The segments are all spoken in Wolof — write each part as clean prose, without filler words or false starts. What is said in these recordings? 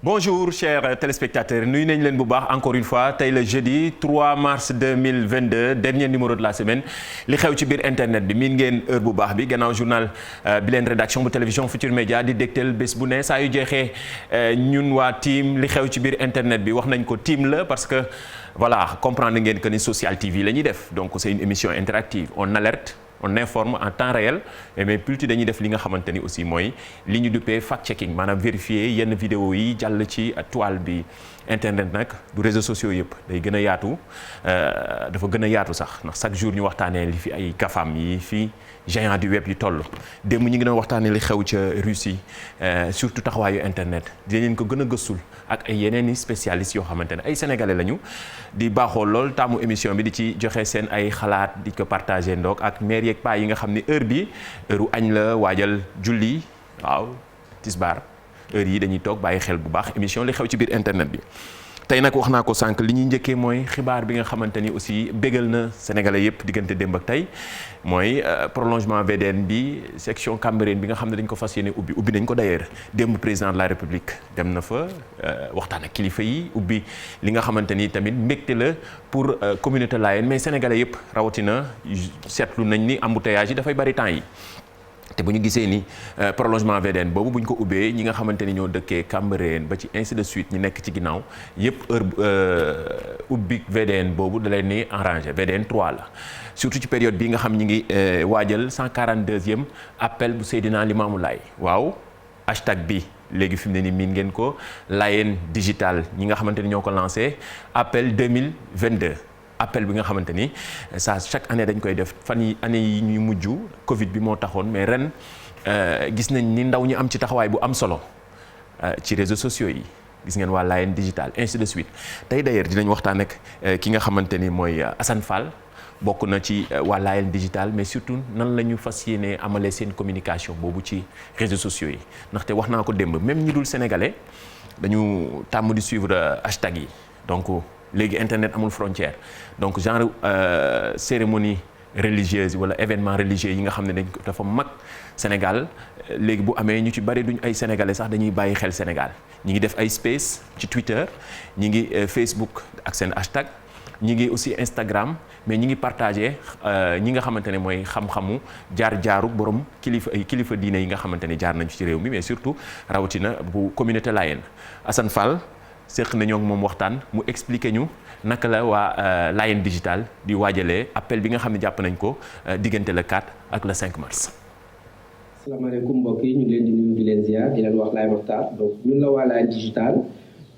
Bonjour chers téléspectateurs nuyu nañ leen bu baax encore une fois tey le jeudi 3 mars 2022 dernier numéro de la semaine li xew ci biir internet bi miin ngeen heure bu baax bi gannaaw journal bi leen rédaction bu télévision Futur Média di dégtal bés bu ne saa yu jeexee ñun waa team li xew ci biir internet bi wax nañ ko team la parce que voilà comprendre ngeen que ni Social TV la ñuy def donc c'est une émission interactive on alerte. On informe en temps réel mais plus dañuy def li nga xamante ni aussi mooy li ñu duppee fact checking maanaam vérifier yenn vidéo yi jàll ci toile bi internet nag du réseaux sociaux yëpp day gën a yaatu dafa gën a yaatu sax ndax chaque jour ñu waxtaanee li fi ay GAFAM yi fii géant du web yi toll démb ñu ngi doon waxtaanee li xew ca Russie surtout taxawaayu internet dinañ ko gën a gëstul ak ay yeneen i spécialistes yoo xamante ne ay sénégalais lañu di baaxoo lool taamu émission bi di ci joxe seen ay xalaat di ko partager ndoog ak maire yeeg paa yi nga xam ni heure bi heure añ la waajal julli waaw tisbaar heure yi dañuy toog bàyyi xel bu baax émission li xew ci biir internet bi. tey nag wax naa ko sànq li ñuy njëkkee mooy xibaar bi nga xamante ni aussi bégal na sénégalais yëpp diggante démb ak tey mooy prolongement VDN bi section Cambérène bi nga xam ne dañ ko fas yéene ubbi nañ ko d'ailleurs démb président de la République dem na fa waxtaan ak kilifa yi ubbi li nga xamante ni tamit mbégte la pour communauté Layène mais sénégalais yëpp rawatina seetlu nañ ni embouteillage yi dafay bari temps yi. te bu ñu gisee ni prolongement VDN boobu bu ñu ko ubbee ñi nga xamante ni ñoo dëkkee Cambérène ba ci ainsi de suite ñi nekk ci ginnaaw yëpp heure ubbi VDN boobu da leen ni arrangé VDN 3 la surtout ci période bi nga xam ñi ngi waajal 142e appel bu Seydina Limamou Laye waaw hashtag bi léegi fi mu ne ni miin ngeen ko Layène digital ñi nga xamante ni ñoo ko lancé appel 2022 appel bi nga xamante ni ça chaque année dañ koy def fan yi année yi ñuy mujj Covid bi moo taxoon mais ren gis nañ ni ndaw ñi am ci taxawaay bu am solo ci réseaux sociaux yi gis ngeen waa Layène digital ainsi de suite tey d'ailleurs dinañ waxtaan ak ki nga xamante ni mooy Assane Fall bokk na ci waa Layène digital mais surtout nan la ñu fas yéenee amalee seen communication boobu ci réseaux sociaux yi ndaxte wax naa ko démb même ñi dul sénégalais dañu tàmm di suivre hashtag yi donc. léegi internet amul frontière donc genre cérémonie religieuse wala événement religieux yi nga xam ne dafa mag Sénégal léegi bu amee ñu ci bari duñ ay sénégalais sax dañuy bàyyi xel Sénégal ñi ngi def ay space ci Twitter ñi ngi Facebook ak seen hashtag ñi ngi aussi Instagram mais ñi ngi partagé ñi nga xamante ne mooy xam-xamu jaar-jaaru borom kilifa diine yi nga xamante ne jaar nañ ci réew mi mais surtout rawatina bu communauté Layène Assane Fall. seq nañoo ak moom waxtaan mu expliqué ñu naka la waa Layène digital di waajalee appel bi nga xam ne jàpp nañ ko diggante le 4 ak le 5 mars. asalaamaaleykum mbokk yi ñu ngi leen di nuyu di leen ziar di leen wax Laye Makhtar donc ñun la waa Layène digital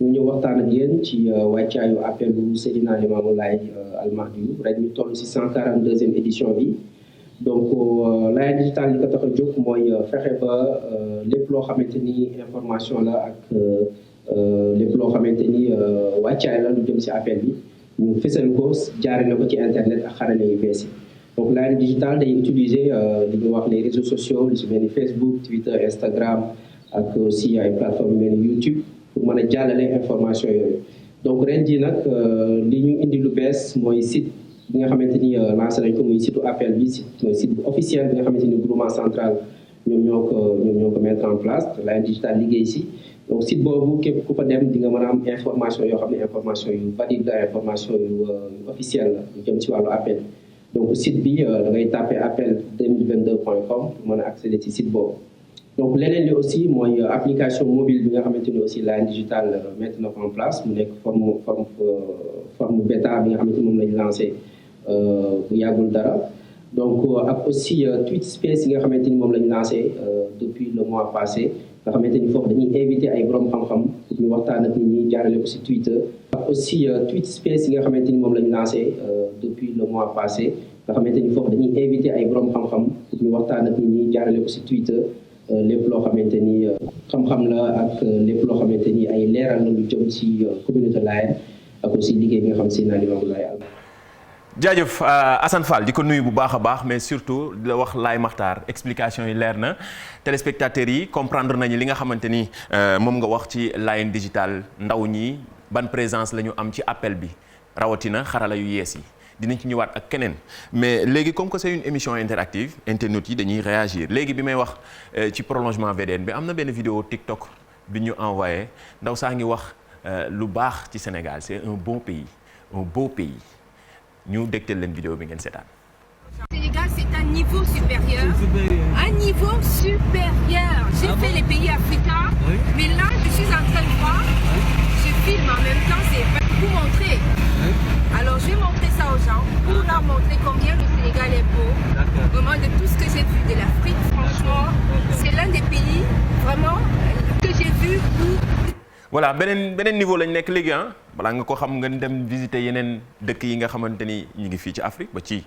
ñu ñëw waxtaan ak yéen ci wàccaayu appel bu Seydina Limamou Laye Al Mahdi ren ñu toll si 142e édition bi donc Layène digital li ko tax a jóg mooy fexe ba lépp loo xamante ni information la ak. lépp loo xamante ni wàccaay la lu jëm ci appel bi ñu fësal ko jaarale ko ci internet ak xarale yu bees yi donc Layène digital day utiliser li ñuy wax les réseaux sociaux lu ci mel ni Facebook Twitter Instagram ak aussi ay plateformes yu mel ni YouTube pour mën a jàllale information yooyu donc ren jii nag li ñu indi lu bees mooy site bi nga xamante ni lancé nañ ko muy site appel bi mooy site bu officiel bi nga xamante ni groupement central ñoom ñoo ko mettre en place Layène digital liggéey ci. donc site boobu képp ku fa dem di nga mën a am information yoo xam ne information yu valide la information yu officielle la yu jëm ci wàllu appel donc site bi da ngay tapé appel 2022.com pour mën a accéder ci site boobu. donc leneen li aussi mooy application mobile bi nga xamante ni aussi Layène digital mettre na ko en place mu nekk forme bêta bi nga xamante ni moom lañu lancé bu yàggul dara. donc ak aussi tweet space yi nga xamante ni moom lañu lancé depuis le mois passé. nga xamante ni foofu dañuy invité ay borom xam-xam pour ñu waxtaan ak nit ñi jaarale ko ci Twitter ak aussi tweet space yi nga xamante ni moom la ñu lancé depuis le mois passé nga xamante ni foofu dañuy invité ay borom xam-xam pour ñu waxtaan ak nit ñi jaarale ko ci Twitter lépp loo xamante ni xam-xam la ak lépp loo xamante ni ay leeral la lu jëm ci communauté Layène ak aussi liggéey bi nga xam si naa Limamou Laye jaajëf Assane Fall di ko nuyu bu baax a baax mais surtout di la wax Laye Makhtar explication yi leer na téléspectateurs yi comprendre nañu li nga xamante ni moom nga wax ci Layène digital ndaw ñi ban présence la ñu am ci appel bi rawatina xarala yu yees yi dinañ ci ñëwaat ak keneen mais léegi comme que c'est une émission interactive internautes yi dañuy réagir léegi bi may wax ci prolongement VDN bi am na benn vidéo TikTok bi ñu envoyé ndaw saa ngi wax lu baax ci Sénégal c'est un bon pays un beau pays ñu dégtal leen vidéo bi ngeen seetaan. Sénégal, c'est un niveau supérieur. Un niveau supérieur. J'ai fait les pays africains, mais là, je suis en train de voir, je filme en même temps, c'est pour vous montrer. Alors, je vais montrer ça aux gens, pour leur montrer combien le Sénégal est beau. Vraiment, de tout ce que j'ai vu de l'Afrique, franchement, c'est l'un des pays, vraiment, que j'ai vu où... voilà beneen niveau lañ nekk léegi ah balaa nga ko xam nga dem visiter yeneen dëkk yi nga xamante ni ñu ngi fii ci Afrique ba ci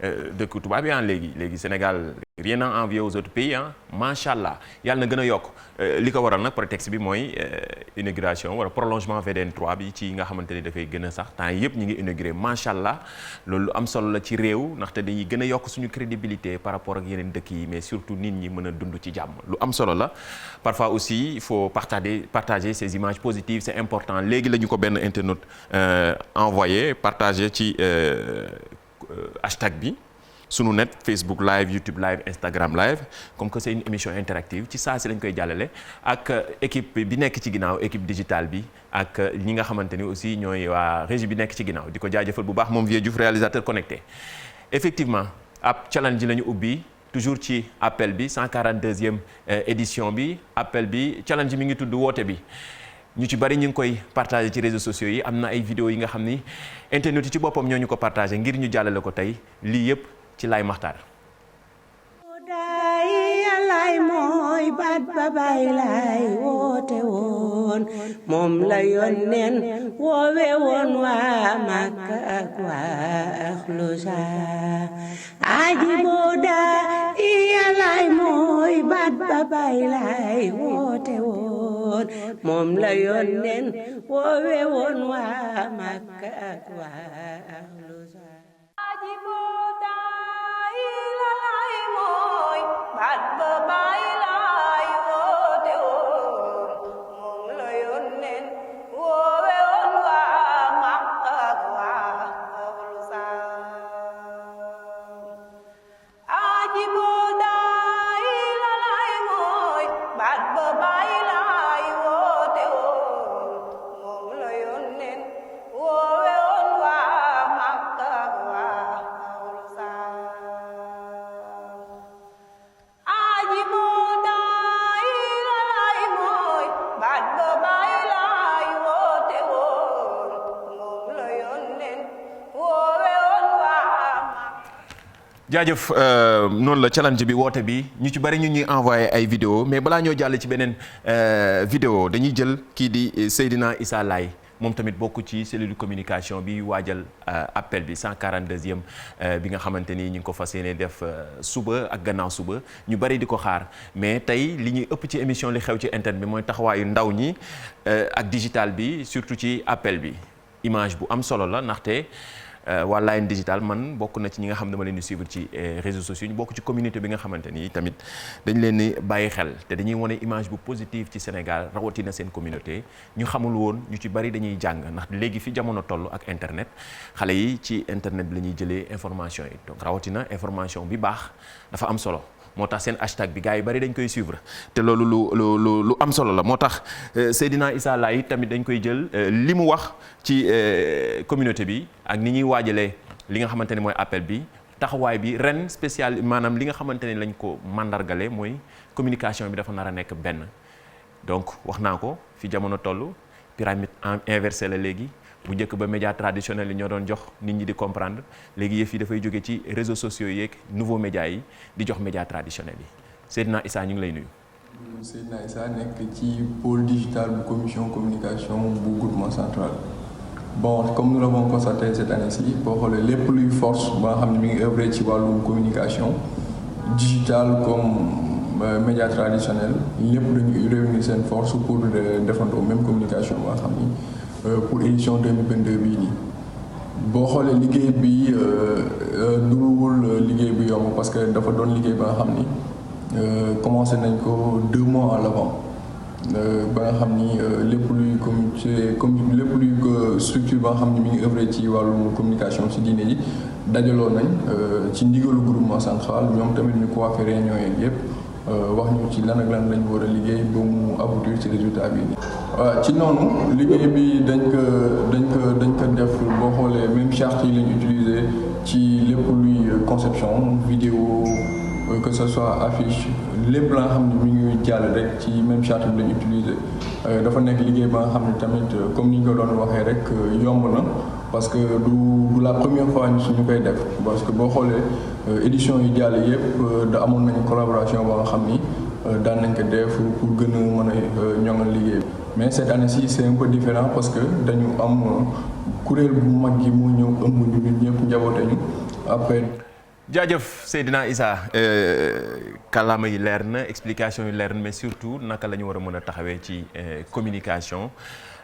dëkk tubaab yi léegi Sénégal rien à envier aux autres pays ah macha allah yàlla na gën a yokk li ko waral nag prétexte bi mooy inauguration wala prolongement VDN 3 bi ci nga xamante ni dafay gën a sax temps yëpp ñu ngi inauguré macha allah loolu am solo la ci réew ndaxte dañuy gën a yokk suñu crédibilité par rapport ak yeneen dëkk yi mais surtout nit ñi mën a dund ci jàmm lu am solo la. parfois aussi il faut partager ces images positives c'est important léegi la ñu ko benn internaute envoyé partager ci hashtag bi. sunu net Facebook live YouTube live Instagram live comme que c'est une émission interactive ci saa si lañ koy jàllale ak équipe bi nekk ci ginnaaw équipe digitale bi ak ñi nga xamante ni aussi ñooy waa régie bi nekk ci ginnaaw di ko jaajëfal bu baax moom Vieux Diouf réalisateur connecté. effectivement ab challenge la ñu ubbi toujours ci appel bi 142e édition bi appel bi challenge mi ngi tudd woote bi. ñu ci bari ñu ngi koy partagé ci réseaux sociaux yi am na ay vidéo yi nga xam ni internet yi ci boppam ñoo ñu ko partagé ngir ñu jàllale ko tey lii yëpp ci Laye Makhtar. Laay mooy baat ba Baay Laay woote woon moom la yónneen woowe woon waa Makka ak waa Ahlu Saa aji booda Laay mooy baat ba Baay Laay woote woon moom la yónneen woowe woon waa Makka ak waa Ahlu Saa aji booda Laay mooy baat ba Baay Laay woote woon moom la yónneen woowe woon waa Makka ak waa Ahlu Saa aji booda Laay mooy baat ba Baay Laay woote woon moom la yónneen woowe woon waa Makka ak waa Ahlu Saa aji booda Laay mooy baat ba Baay Laay woote woon moom la yónneen woowe woon waa jaajëf noonu la challenge bi woote bi ñu ci bari ñu ñuy envoyé ay vidéo mais balaa ñoo jàll ci beneen vidéo dañuy jël kii di Seydina Issa Laye moom tamit bokk ci cellule communication bi waajal appel bi 142e bi nga xamante ni ñu ngi ko fas yéene def suba ak gannaaw suba ñu bari di ko xaar mais tey li ñuy ëpp ci émission li xew ci internet bi mooy taxawaayu ndaw ñi ak digital bi surtout ci appel bi image bu am solo la ndaxte waa Line Digital man bokk na ci ñi nga xam ne dama leen di suivre ci réseaux sociaux ñu bokk ci communauté bi nga xamante ni tamit dañ leen di bàyyi xel te dañuy wane image bu positive ci Sénégal rawatina seen communauté ñu xamul woon ñu ci bari dañuy jàng ndax léegi fi jamono toll ak internet xale yi ci internet bi la ñuy jëlee information yi donc rawatina information bi baax dafa am solo. moo tax seen hashtag bi gars yi bari dañ koy suivre te loolu lu am solo la moo tax Seydina Issa Laye tamit dañ koy jël li mu wax ci communauté bi ak ni ñuy waajalee li nga xamante ne mooy appel bi taxawaay bi ren spécial maanaam li nga xamante ne lañ ko mandargale mooy communication bi dafa nar a nekk benn donc wax naa ko fi jamono toll pyramide inversée la léegi bu njëkk ba média traditionnel yi ñoo doon jox nit ñi di comprendre léegi yëf yi dafay jóge ci réseaux sociaux yeeg nouveaux médias yi di jox média traditionnel yi Seydina Issa ñu ngi lay nuyu. Seydina Issa nekk ci pôle digital bu commission communication bu groupement central. Bon comme nous l'avons constaté cette année-ci boo xoolee lépp luy force ba nga xam ne mi ngi œuvrer ci wàllu communication digitale comme média traditionnel lépp dañuy réunir seen force pour defandoo même communication ba nga xam ni. Pour édition 2022 bii nii boo xoolee liggéey bi nuruwul liggéey bu yomb parce que dafa doon liggéey ba nga xam ni commencé nañ ko 2 mois à l'avant ba nga xam ni lépp luy structure ba nga xam ni mi ngi œuvré ci wàllu communication ci diine yi dajaloo nañ ci ndigalu groupement central ñoom tamit ñu coiffé réunion yeeg yëpp wax ñu ci lan ak lan lañ war a liggéey ba mu aboutir ci résultat bi. waaw ci noonu liggéey bi dañ ko def boo xoolee même charte yi lañ utiliser ci lépp luy conception vidéo que ce soit affiche lépp la nga xam ne mi ngi jàll rek ci même charte bi lañ utiliser. dafa nekk liggéey ba nga xam ne tamit comme ni ñu ko doon waxee rek yomb na parce que du la première fois ñu suñu koy def parce que boo xoolee édition yi jàll yëpp da amoon nañu collaboration ba nga xam ni daan nañ ko def pour gën a mën a ñoŋal liggéey bi. mais cette année-ci c'est un peu différent parce que dañu am kuréel bu mag gi mu ñëw ëmb ñu ñun ñëpp njaboote ñu après. jaajëf Seydina Issa kàllaama yi leer na explication yi leer na mais surtout naka la ñu war a mën a taxawee ci communication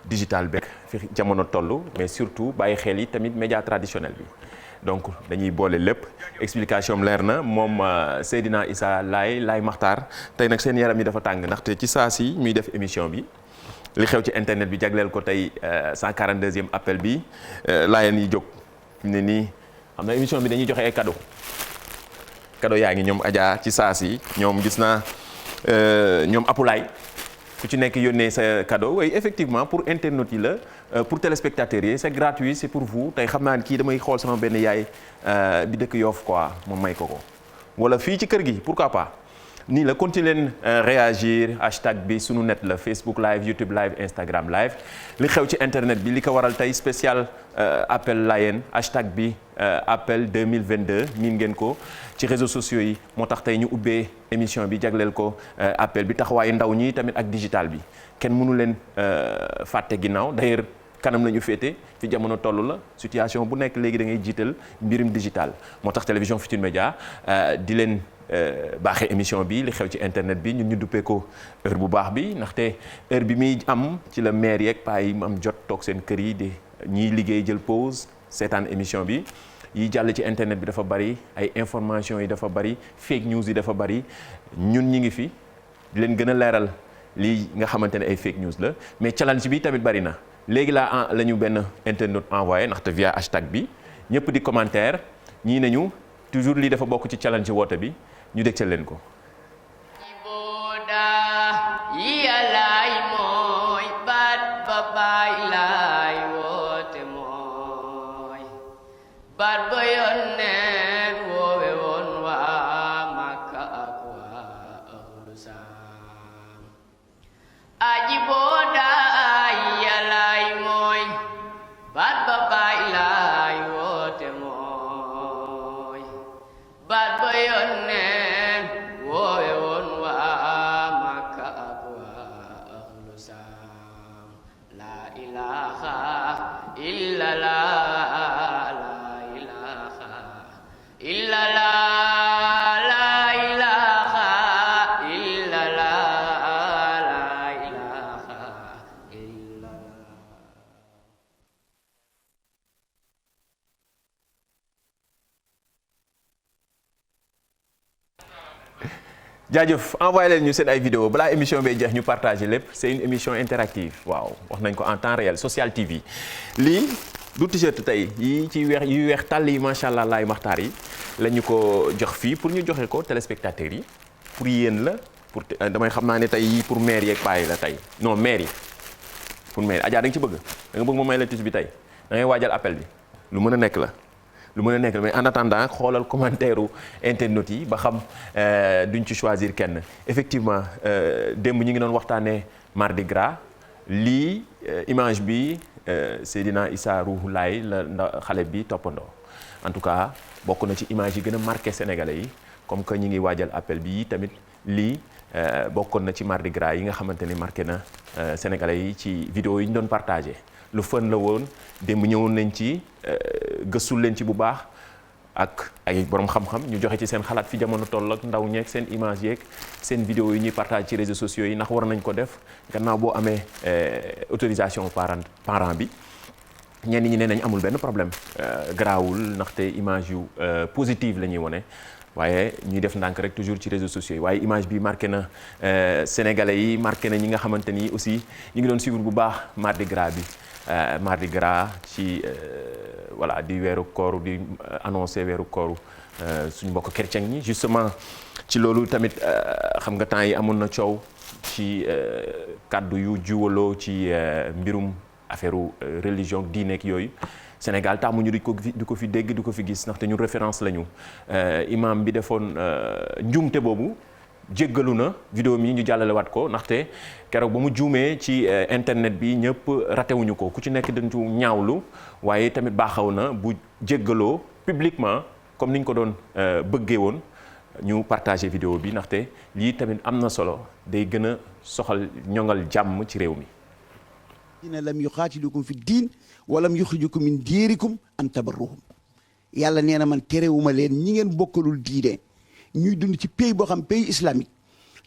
digitale beeg fi jamono toll mais surtout bàyyi xel yi tamit média traditionnel bi donc dañuy boole lépp explication am leer na moom Seydina Issa Laye Makhtar tey nag seen yaram yi dafa tàng ndaxte ci saa si muy def émission bi li xew ci internet bi jagleel ko tey 142e appel bi laayeen yi jóg ne nii xam na émission bi dañuy joxe ay cadeau yaa ngi ñoom Adja ci saas yi ñoom gis naa ñoom Apulaay ku ci nekk yónnee sa cadeau oui effectivement pour internautes yi la pour téléspectateurs yi c'est gratuit c'est pour vous tey xam naa ne kii damay xool sama benn yaay bi dëkk Yoff quoi moom may ko wala fii ci kër gi pourquoi pas nii la continuer leen réagir hashtag bi sunu net la Facebook live YouTube live Instagram live li xew ci internet bi li ko waral tey spécial appel Layeen hashtag bi appel 2022 miin ngeen ko ci réseaux sociaux yi moo tax tey ñu ubbee émission bi jagleel ko appel bi taxawaayu ndaw ñi tamit ak digital bi kenn mënu leen fàtte ginnaaw d'ailleurs kanam la ñu féete fi jamono toll la situation bu nekk léegi da ngay jiital mbirum digital moo tax télévision Futurs Médias di leen baaxee émission bi li xew ci internet bi ñun ñu duppee ko heure bu baax bi ndaxte heure bi muy am ci la maire yeeg paa yi mu am jot toog seen kër yi di ñiy liggéey jël pause seetaan émission bi yi jàll ci internet bi dafa bari ay information yi dafa bari fake news yi dafa bari ñun ñi ngi fi di leen gën a leeral lii nga xamante ne ay fake news la mais challenge bi tamit bari na léegi la ñu benn internaute envoyé ndaxte via hashtag bi ñëpp di commentaire ñii nañu toujours lii dafa bokk ci challenge woote bi ñu dégtal leen ko. jaajëf envoyé leen ñu seen ay vidéo balaa émission bay jeex ñu partagé lépp c'est une émission interactive waaw wax nañ ko en temps réel Social TV lii du t-shirt tey yi ci weex yu weex tàll yi macha allah Laye Makhtar yi la ñu ko jox fii pour ñu joxe ko téléspectateurs yi pour yéen la pour damay xam naa ne tey pour maire yeeg paa yi la tey non maire yi pour maire Adja da nga ci bëgg da nga bëgg ma may la tis bi tey da ngay waajal appel bi lu mën a nekk la. lu mën a nekk mais en attendant xoolal commentaire u internautes yi ba xam duñ ci choisir kenn effectivement démb ñu ngi doon waxtaanee Mardi Gras lii image bi Seydina Issa Rouhou Laye la xale bi toppandoo en tout cas bokk na ci image yi gën a marqué sénégalais yi comme que ñi ngi waajal appel bi tamit lii bokkoon na ci Mardi Gras yi nga xamante ni marqué na sénégalais yi ci vidéo yi ñu doon partagé lu fën la woon démb ñëwoon nañ ci gëstul leen ci bu baax ak ay borom xam-xam ñu joxe ci seen xalaat fi jamono toll ak ndaw ñeeg seen image yeeg seen vidéo yi ñuy partage ci réseaux sociaux yi ndax war nañ ko def gannaaw boo amee autorisation parent bi ñenn ñi ne nañ amul benn problème garaawul ndaxte image yu positive la ñuy wone waaye ñuy def ndànk rek toujours ci réseaux sociaux yi waaye image bi marqué na sénégalais yi marqué na ñi nga xamante ni aussi ñu ngi doon suivre bu baax Mardi Gras bi Mardi Gras ci voilà di weeru kooru di annoncé weeru kooru suñu mbokk chrétien ñi justement ci loolu tamit xam nga temps yi amoon na coow ci kàddu yu jiwaloo ci mbirum affaire religion diine ak yooyu Sénégal taamuñu di ko fi dégg di ko fi gis ndaxte ñun référence lañu imam bi defoon njuumte boobu jéggalu na vidéo mi ñu jàllalewaat ko ndaxte keroog ba mu juumee ci internet bi ñëpp ratewuñu ko ku ci nekk dañu ñaawlu waaye tamit baaxaw na bu jéggaloo publiquement comme ni ñu ko doon bëggee woon ñu partagé vidéo bi ndaxte lii tamit am na solo day gën a soxal ñoŋal jàmm ci réew mi. dina lam yuqaatilukum fi diin walam yuxrijukum min diirikum an tabarruhum yàlla nee na man terewuma leen ñi ngeen bokkalul diine ñuy dund ci pays boo xam pays islamique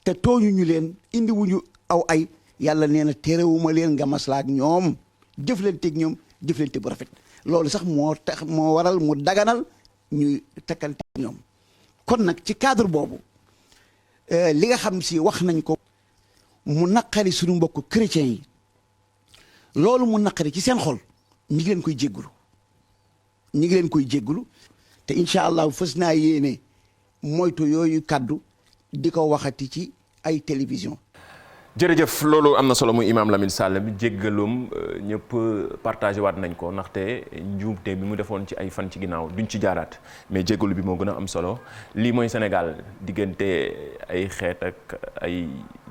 te tooñuñu leen indiwuñu aw ay yàlla nee na terewuma leen nga maslaak ñoom jëflanteeg ñoom jëflante bu rafet loolu sax moo waral mu daganal ñuy takkante ñoom kon nag ci cadre boobu li nga xam si wax nañ ko mu naqari suñu mbokk chrétiens yi loolu mu naqari ci seen xol ñi ngi leen koy jéggulu te incha allah fës naa yéene moytu yooyu kaddu di ko waxati ci ay télévision. jërëjëf loolu am na solo muy Imam Lamine Sall bi jéggalum ñëpp partagé waat nañ ko ndaxte njuumte bi mu defoon ci ay fan ci ginnaaw duñ ci jaaraat mais jéggalu bi moo gën a am solo lii mooy Sénégal diggante ay xeet ak ay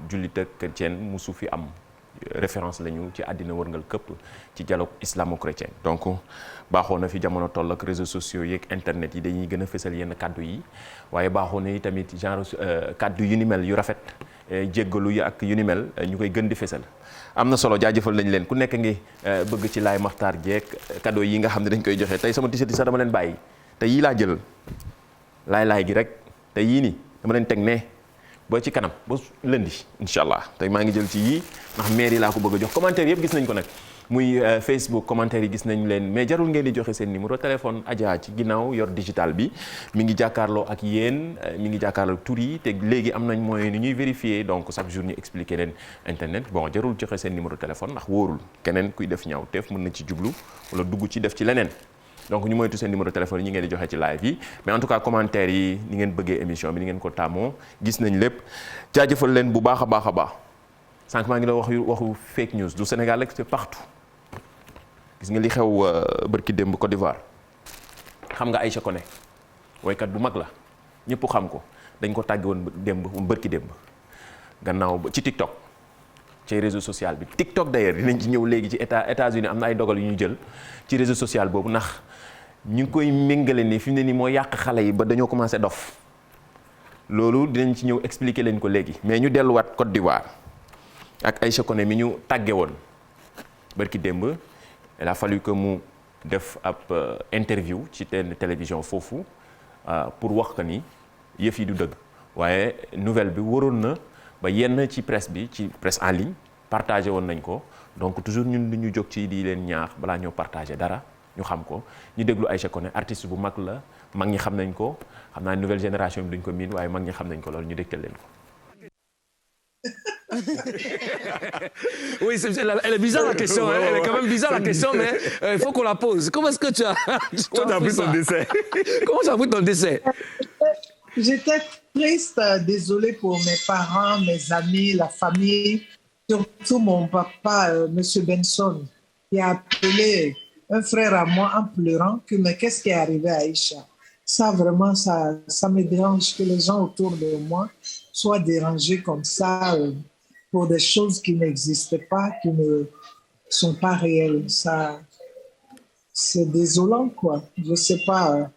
jullit ak chrétien musu fi am référence lañu ci àddina wërngal këpp ci dialogue islamo-chrétien donc baaxoo na fi jamono toll ak réseaux sociaux yeeg internet yi dañuy gën a fësal yenn kaddu yi waaye baaxoo na yi tamit genre kaddu yu ni mel yu rafet jéggalu yi ak yu ni mel ñu koy gën di fësal am na solo jaajëfal nañ leen ku nekk ngi bëgg ci laay maxtaar jeeg cadeau yi nga xam ne dañ koy joxe tey sama t-shirt yi sax dama leen bàyyi te yii laa jël laay gi rek te yii nii dama leen teg ne ba ci kanam ba lundi incha allah tey maa ngi jël ci yii ndax maire yi laa ko bëgg a jox commentaire yëpp gis nañ ko nag muy Facebook commentaire yi gis nañ leen mais jarul ngeen di joxe seen numéro téléphone Adja ci ginnaaw yor digital bi mi ngi jàkkaarloo ak yéen mi ngi jàkkaarloo tur yi te léegi am nañ moyen ni ñuy vérifier donc chaque jour ñu expliquer leen internet bon jarul joxe seen numéro téléphone ndax wóorul keneen kuy def ñaaw teef mën na ci jublu wala dugg ci def ci leneen donc ñu moytu seen numéro téléphone yi ñi ngeen di joxe ci live yi mais en tout cas commentaire yi ni ngeen bëggee émission bi ni ngeen ko tàmmoo gis nañ lépp jaajëfal leen bu baax a baax a baax sànq maa ngi doon waxu fake news du Sénégal rek c'est partout gis nga li xew bërki démb Côte d'Ivoire xam nga Aïcha Koné woykat bu mag la ñëpp xam ko dañ ko tàgge woon démb bërki démb gannaaw ci TikTok ci réseau social bi TikTok d'ailleurs dinañ ci ñëw léegi ci États-Unis am na ay dogal yu ñu jël ci réseau social boobu ndax ñu ngi koy méngale ni fi mu ne nii moo yàq xale yi ba dañoo commencé dof loolu dinañ ci ñëw expliquer leen ko léegi mais ñu delluwaat Côte d'Ivoire ak Aïcha Koné mi ñu tàgge woon bërki démb il a fallu que mu def ab interview ci télévision foofu pour wax que ni yëf yi du dëgg waaye nouvelle bi waroon na ba yenn ci presse bi ci presse en ligne partagé woon nañ ko donc toujours ñun du ñu jóg ci di leen ñaax balaa ñoo partagé dara ñu xam ko ñu déglu Aïcha Koné artiste bu mag la mag ñi xam nañ ko xam naa nouvelle génération bi duñ ko miin waaye mag ñi xam nañ ko loolu ñu dégtal leen ko. Oui, elle est bizarre la question, hein. Elle est quand même bizarre la question, mais il faut qu'on la pose. Comment est-ce que tu as... Toi, tu as pris ton décès. Comment tu as pris ton décès? J'étais triste, désolée pour mes parents, mes amis, la famille, surtout mon papa, Monsieur Benson, qui a appelé un frère à moi en pleurant que mais qu'est-ce qui est arrivé à Aïcha? Ça vraiment, ça me dérange que les gens autour de moi soient dérangés comme ça pour des choses qui n'existent pas, qui ne sont pas réelles. Ça, c'est désolant, quoi. Je sais pas.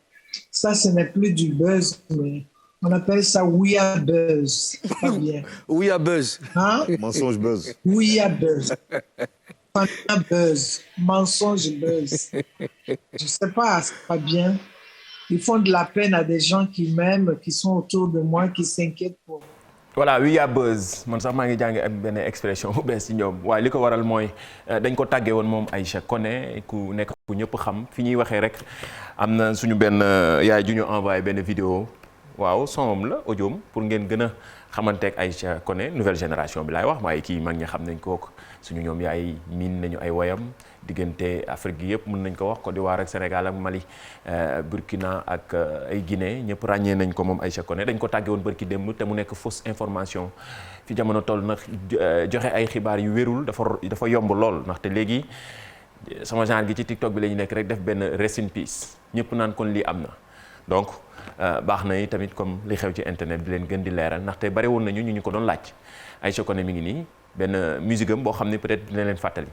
Ça, ce n'est plus du buzz, mais on appelle ça ouïa buzz. Pas bien. Ouïa buzz. Hein? Mensonge buzz. Ouïa buzz. Buzz. Mensonge buzz. Je sais pas, c'est pas bien. Ils font de la peine à des gens qui m'aiment, qui sont autour de moi, qui s'inquiètent pour moi. voilà wi yaa buzz man sax maa ngi jàng ak benn expression bu bees ci ñoom waaye li ko waral mooy dañ ko tàggee woon moom Aïcha Koné ku nekk ku ñëpp xam fi ñuy waxee rek am na suñu benn yaay ju ñu envoyé benn vidéo waaw sonam la audioom pour ngeen gën a xamanteeg Aïcha Koné nouvelle génération bi laay wax waaye kii mag ñi xam nañ ko suñu ñoom yaay miin nañu ay woyam diggante Afrique gi yëpp mën nañ ko wax Côte d'Ivoire ak Sénégal ak Mali Burkina ak ay Guinée ñëpp ràññee nañ ko moom Aïcha Koné dañ ko tàggee woon bërki démb te mu nekk fausse information fi jamono toll nag joxe ay xibaar yu wérul dafa yomb lool ndaxte léegi sama genre gi ci TikTok bi la ñu nekk rek def benn rest in peace ñëpp naan kon lii am na donc baax na yi tamit comme li xew ci internet bi leen gën di leeral ndaxte bari woon nañu ñu ko doon laaj Aïcha Koné mi ngi nii benn musique am boo xam ne peut-être dina leen fàttali.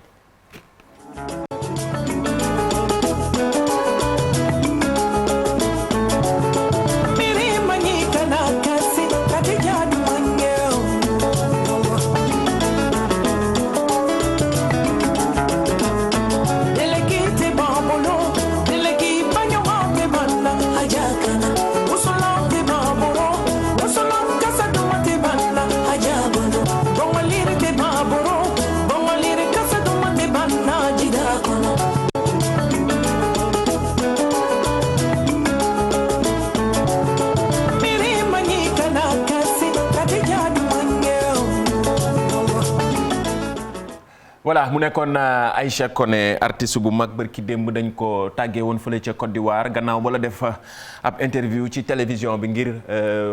voilà mu nekkoon Aïcha Koné artiste bu mag bërki démb dañ ko tàggee woon fële ca Côte d'Ivoire gannaaw bala def ab interview ci télévision bi ngir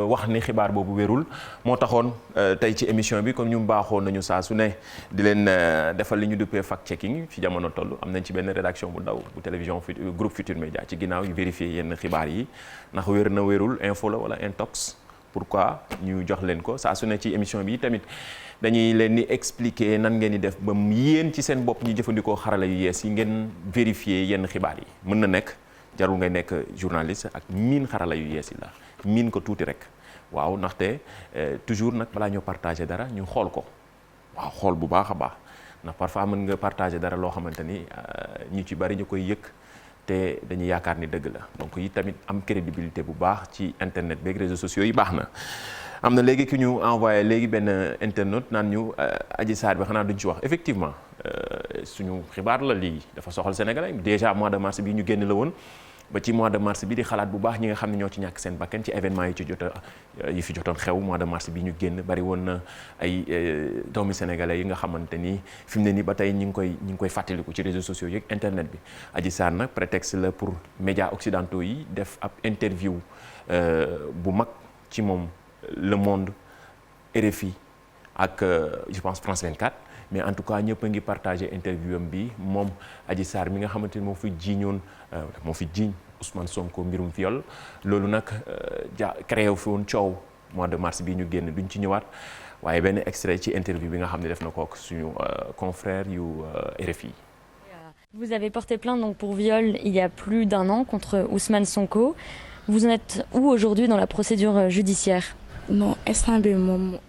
wax ni xibaar boobu wérul moo taxoon tey ci émission bi comme ñu baaxoon nañu saa su ne di leen defal li ñu duppee fact checking fi jamono toll am nañ ci benn rédaction bu ndaw bu télévision groupe Futur Média ci ginnaaw yu vérifier yenn xibaar yi ndax wér na wérul info la wala intox pourquoi ñu jox leen ko saa su ne ci émission bi tamit dañuy leen di expliquer nan ngeen di def ba yéen ci seen bopp ñu jëfandikoo xarala yu yees yi ngeen vérifier yenn xibaar yi mën na nekk jarul ngay nekk journaliste ak miin xarala yu yees yi la miin ko tuuti rek waaw ndaxte toujours nag balaa ñoo partager dara ñu xool ko waaw xool bu baax a baax ndax parfois mën nga partager dara loo xamante ni ñu ci bari ñu koy yëg te dañuy yaakaar ni dëgg la donc yi tamit am crédibilité bu baax ci internet beeg réseaux sociaux yi baax na. am na léegi ki ñu envoyé léegi benn internaute naan ñu Adji Sarr bi xanaa duñ ci wax effectivement suñu xibaar la lii dafa soxal Sénégalais déjà mois de mars bi ñu génn la woon ba ci mois de mars bi di xalaat bu baax ñi nga xam ne ñoo ci ñàkk seen bakkan ci événement yi fi jotoon xew mois de mars bi ñu génn bari woon na ay doomi sénégalais yi nga xamante ni fi mu ne nii ba tey ñi ngi koy fàttaliku ci réseaux sociaux yi internet bi. Adji Sarr nag prétexte la pour médias occidentaux yi def ab interview bu mag ci moom Le Monde RFI ak je pense France 24 mais en tout cas ñëpp a ngi partagé interview am bi moom Adji Sarr mi nga xamante ni moo fi jiiñ Ousmane Sonko mbirum viol loolu nag créé fi woon coow mois de mars bii ñu génn duñ ci ñëwaat waaye benn extrait ci interview bi nga xam ne def na ko ak suñu confrère yu RFI. Vous avez porté plainte donc pour viol il y a plus d'1 an contre Ousmane Sonko. Vous en êtes où aujourd'hui dans la procédure judiciaire? Non,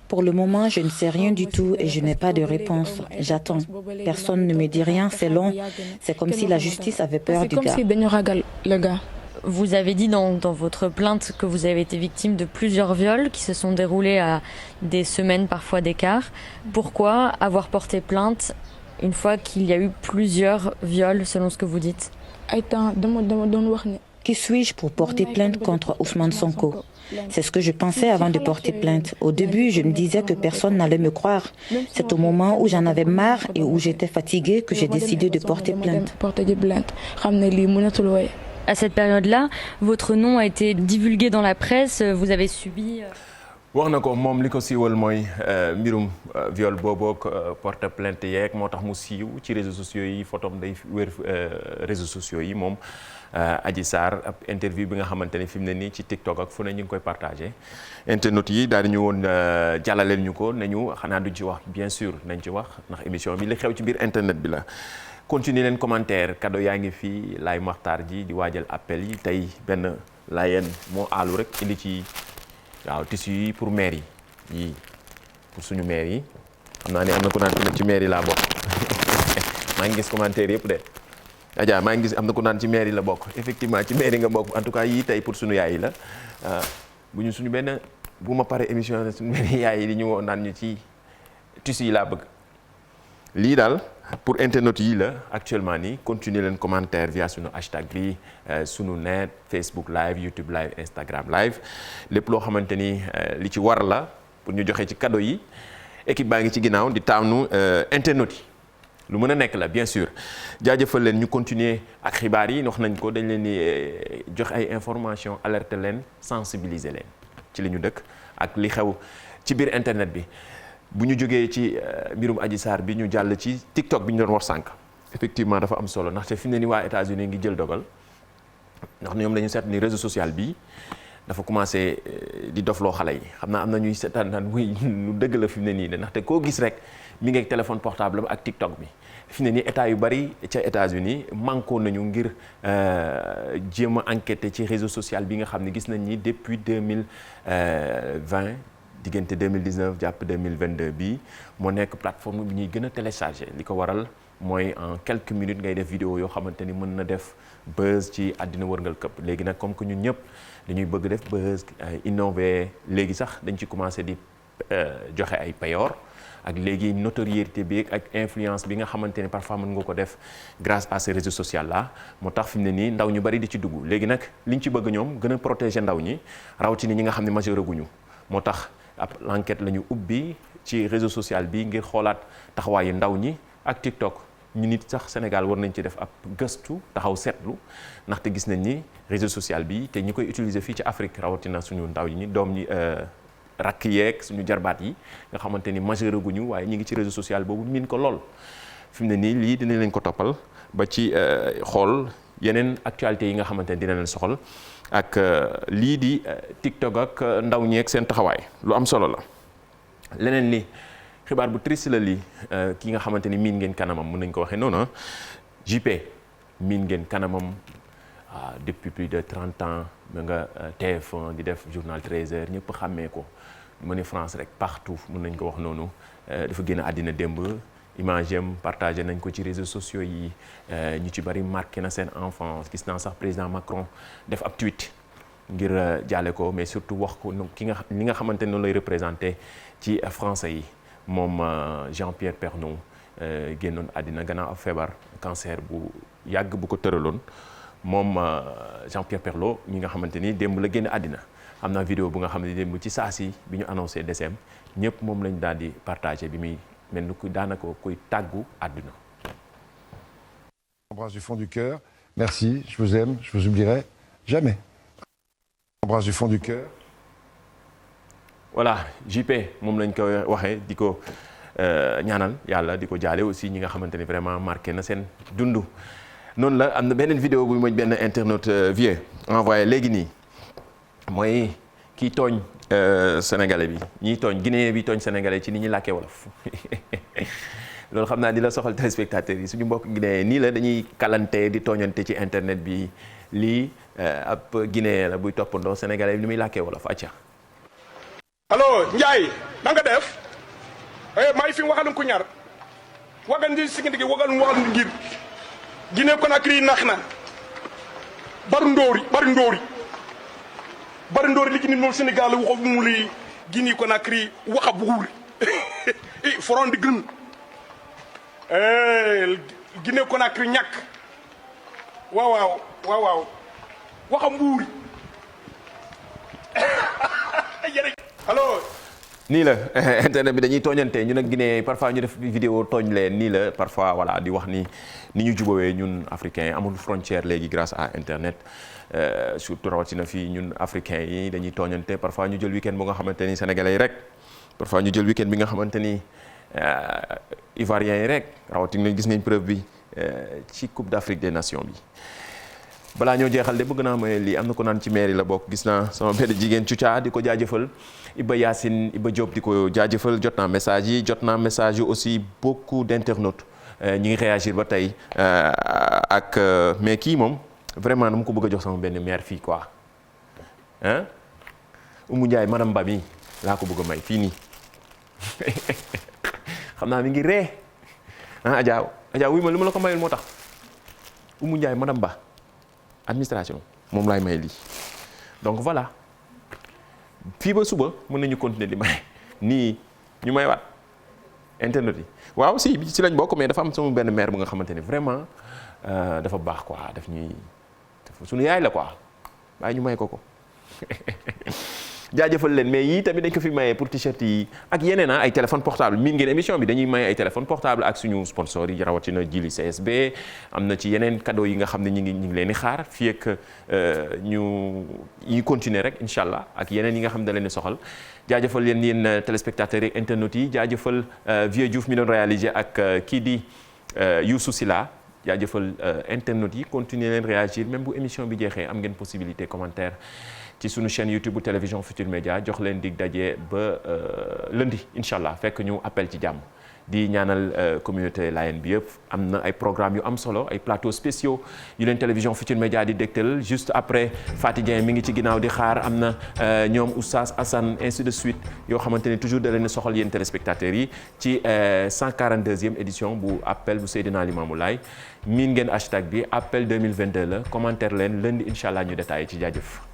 pour le moment, je ne sais rien du tout et je n'ai pas de réponse. J'attends. Personne ne me dit rien, c'est long. C'est comme si la justice avait peur du gars. Vous avez dit dans votre plainte que vous avez été victime de plusieurs viols qui se sont déroulés à des semaines parfois d'écart. Pourquoi avoir porté plainte une fois qu'il y a eu plusieurs viols selon ce que vous dites? Qui suis-je pour porter plainte contre Ousmane Sonko? C'est ce que je pensais avant de porter plainte. Au début, je me disais que personne n'allait me croire. C'est au moment où j'en avais marre et où j'étais fatiguée que j'ai décidé de porter plainte. À cette période-là, votre nom a été divulgué dans la presse. Vous avez subi... wax na ko moom li ko siiwal mooy mbirum viol boobook porte plainte yeeg moo tax mu siiw ci réseaux sociaux yi photom day wér réseaux sociaux yi moom Adji Sarr ab interview bi nga xamante ne fi mu ne nii ci TikTok ak fu ne ñu ngi koy partagé internautes yi daal di ñu woon jàllaleel ñu ko nañu xanaa duñ ci wax bien sûr nañ ci wax ndax émission bi li xew ci biir internet bi la. continuer leen commentaire cadeau yaa ngi fii Laay Maxtaar ji di waajal appel yi tey benn laayeen moo aalu rek indi ci. waaw tissu yi pour maire yi pour suñu maire yi xam naa ne am na ku naan tamit ci maire yi laa bokk maa ngi gis commentaire yëpp de Adja maa ngi gis am na ku naan ci maire yi la bokk effectivement ci maire yi nga bokk en tout cas yii tey pour suñu yaay yi la bu ñu suñu benn bu ma paree émission ne suñu benn yaay yi di ñu woo naan ñu ci tissu yi laa bëgg lii daal pour internautes yi la actuellement nii continuer leen commentaire via sunu hashtag bi sunu net Facebook live YouTube live Instagram live lépp loo xamante ni li ci war la pour ñu joxe ci cadeau yi équipe baa ngi ci ginnaaw di taamu internautes yi lu mën a nekk la bien sûr jaajëfal leen ñu continuer ak xibaar yi wax nañ ko dañ leen di jox ay information alerter leen sensibiliser leen ci li ñu dëkk ak li xew ci biir internet bi bu ñu jógee ci mbirum Adji Sarr bi ñu jàll ci TikTok bi ñu doon wax sànq effectivement dafa am solo ndaxte fi mu ne ni waa États-Unis ngi jël dogal ndax ñoom dañu seet ni réseau social bi dafa commencé di dofloo xale yi xam naa am na ñuy seetaan naan muy lu dëgg la fi mu ne nii de ndaxte koo gis rek mi ngi ak téléphone portable ak TikTok bi fi mu ne nii état yu bari ca États-Unis manqué nañu ngir jéem a enquêter ci réseau social bi nga xam ne gis nañ ni depuis 2020 diggante 2019 jàpp 2022 bii moo nekk plateforme bi ñuy gën a télécharger li ko waral mooy en quelques minutes ngay def vidéo yoo xamante ni mën na def buzz ci àddina wërngal këpp léegi nag comme que ñun ñëpp dañuy bëgg def buzz innover léegi sax dañ ci commencer di joxe ay payoor ak léegi notoriété bi ak influence bi nga xamante ne parfois mën nga ko def grâce à ces réseaux sociaux là moo tax fi mu ne nii ndaw ñu bari di ci dugg léegi nag liñ ci bëgg ñoom gën a protéger ndaw ñi rawatina ñi nga xam ne majeur guñu moo tax ab l'enquête la ñu ubbi ci réseau social bi ngir xoolaat taxawaayu ndaw ñi ak TikTok ñu nit sax Sénégal war nañ ci def ab gëstu taxaw seetlu ndaxte gis nañ ni réseau social bi te ñi koy utiliser fii ci Afrique rawatina suñu ndaw ñi doom ñi rakk yeeg suñu jarbaat yi nga xamante ni majeur guñu waaye ñi ngi ci réseau social boobu miin ko lool fi mu ne nii lii dina leen ko toppal ba ci xool yeneen actualités yi nga xamante ni dina leen soxal ak lii di TikTok ak ndaw ñeeg seen taxawaay lu am solo la. leneen li xibaar bu triste la lii ki nga xamante ni miin ngeen kanamam mën nañ ko waxee noonu JP miin ngeen kanamam depuis plus de 30 ans ma nga TF1 di def journal 13h ñëpp xàmmee ko mu ne France rek partout mën nañ ko wax noonu dafa génn àddina démb image am partagé nañ ko ci réseaux sociaux yi ñu ci bari marqué na seen enfance gis naa sax président Macron def ab tweet ngir jaale ko mais surtout wax ko li nga xamante ne noonu lay représenté ci français yi moom Jean-Pierre Pernaut génnoon àddina gannaaw ab feebar cancer bu yàgg bu ko tëraloon moom Jean-Pierre Pernaut mi nga xamante ni démb la génn àddina am na vidéo bu nga xam ne démb ci saasi bi ñu annoncé décès ñëpp moom lañ daal di partagé bi muy mel ni ku daanaka kuy tàggu àdduna. Embrasse du fond du cœur. Merci, je vous aime, je vous oublierai jamais. Embrasse du fond du cœur. Voilà JP moom lañ ko waxee di ko ñaanal yàlla di ko jaale aussi ñi nga xamante ni vraiment marqué na seen dundu. noonu la am na beneen vidéo bu mooy benn internaute vieux envoyé léegi nii mooy kii tooñ sénégalais bi ñiy tooñ guinéen bi tooñ sénégalais ci ni ñuy làkkee wolof loolu xam naa di la soxal téléspectateurs yi suñu mbokk guinéen nii la dañuy kalante di tooñante ci internet bi lii ab guinéen la buy toppandoo sénégalais bi ni muy làkkee wolof acca. allo Ndiaye na nga def maa ngi fi waxalum ku ñaar wagan ndi sigindigi wagal ngir Guinée Conakry nax na bari ndoori ligini noonu Sénégal waxo mu li Guinée Conakry waxa buur foron di gën Guinée Conakry ñàkk waaw waxa mbuur allo nii la internet bi dañuy tooñante ñu nag Guinée parfois ñu def vidéo tooñ leen nii la parfois voilà di wax ni ñu jubawee ñun africains amul frontière léegi grâce à internet surtout rawatina fii ñun africains yi dañuy tooñante parfois ñu jël week-end bu nga xamante ni sénégalais yi rek parfois ñu jël week-end bi nga xamante ni ivoiriens yi rek rawatina gis nañ preuve bi ci Coupe d'Afrique des Nations bi. balaa ñoo jeexal de bëgg naa mooy lii am na ko naan ci mairie la bokk gis naa sama benn jigéen Cucaa di ko jaajëfal Iba Yacine Iba Diop di ko jaajëfal jot naa message yi aussi beaucoup d'internautes ñi ngi réagir ba tey ak mais kii moom vraiment dama ko bëgg a jox sama benn maire fii quoi ah Oumou Ndiaye madame Ba mi laa ko bëgg a may fii nii xam naa mi ngi ree Adja wuy ma li ma la ko mayul moo tax Oumou Ndiaye madame Ba administration moom laay may lii donc voilà fii ba suba mën nañu continuer di may nii ñu may waat internet yi waaw si lañ bokk mais dafa am sama benn maire bu nga xamante ni vraiment dafa baax quoi daf ñuy suñu yaay la quoi waaye ñu may ko jaajëfal leen mais yii tamit dañ ko fi maye pour t-shirt yi ak yeneen ay téléphone portable miin ngeen émission bi dañuy maye ay téléphone portable ak suñu sponsor yi rawatina Jili CSB am na ci yeneen cadeau yi nga xam ne ñu ngi leen di xaar fii ak ñu continuer rek incha allah ak yeneen yi nga xam ne da leen di soxal jaajëfal yéen téléspectateurs yi internautes yi jaajëfal Vieux Diouf mi doon réalisé ak kii di Youssou Sila jaajëfal internautes yi continuer leen réagir même bu émission bi jeexee am ngeen possibilité commentaire ci sunu chaîne YouTube bu télévision Futur Média jox leen dig daje ba lundi incha allah fekk ñu appel ci jàmm di ñaanal communauté Layène bi yëpp am na ay programmes yu am solo ay plateaux spéciaux yu leen télévision Futur Média di dégtal juste après Faty Dieng mi ngi ci ginnaaw di xaar am na ñoom Oustaz Assane ainsi de suite yoo xamante ne toujours da leen soxal yéen téléspectateurs yi ci 142e édition bu appel bu Seydina Limamou Laye miin ngeen hashtag bi appel 2022 la commentaire leen lundi incha allah ñu détaillé ci jaajëf.